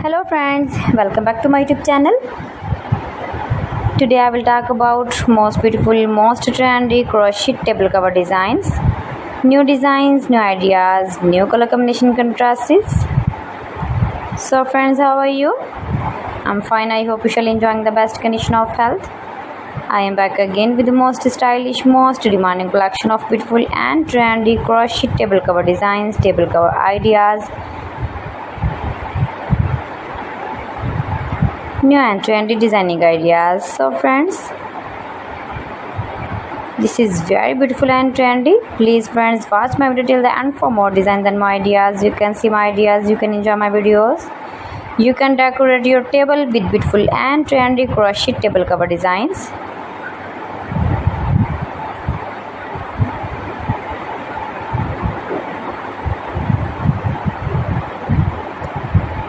Hello friends, welcome back to my YouTube channel. Today I will talk about most beautiful, most trendy crochet table cover designs. New designs, new ideas, new color combination contrasts. So friends, how are you? I'm fine. I hope you shall enjoying the best condition of health. I am back again with the most stylish, most demanding collection of beautiful and trendy crochet table cover designs, table cover ideas, new and trendy designing ideas. So friends, this is very beautiful and trendy. Please friends, watch my video till the end for more designs and more ideas. You can see my ideas, you can enjoy my videos. You can decorate your table with beautiful and trendy crochet table cover designs.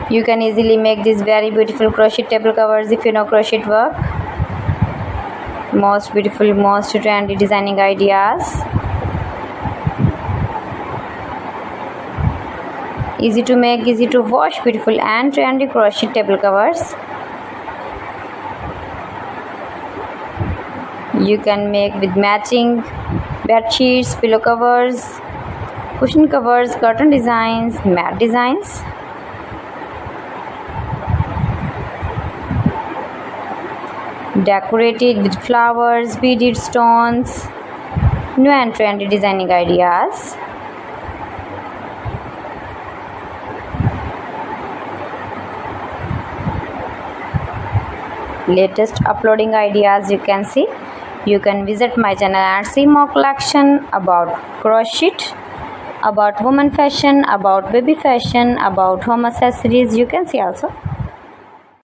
You can easily make these very beautiful crochet table covers if you know crochet work. Most beautiful, most trendy designing ideas. Easy to make, easy to wash, beautiful and trendy crochet table covers. You can make with matching bed sheets, pillow covers, cushion covers, curtain designs, mat designs. Decorated with flowers, beaded stones, new and trendy designing ideas. Latest uploading ideas you can see. You can visit my channel and see more collection about crochet, about woman fashion, about baby fashion, about home accessories. You can see also.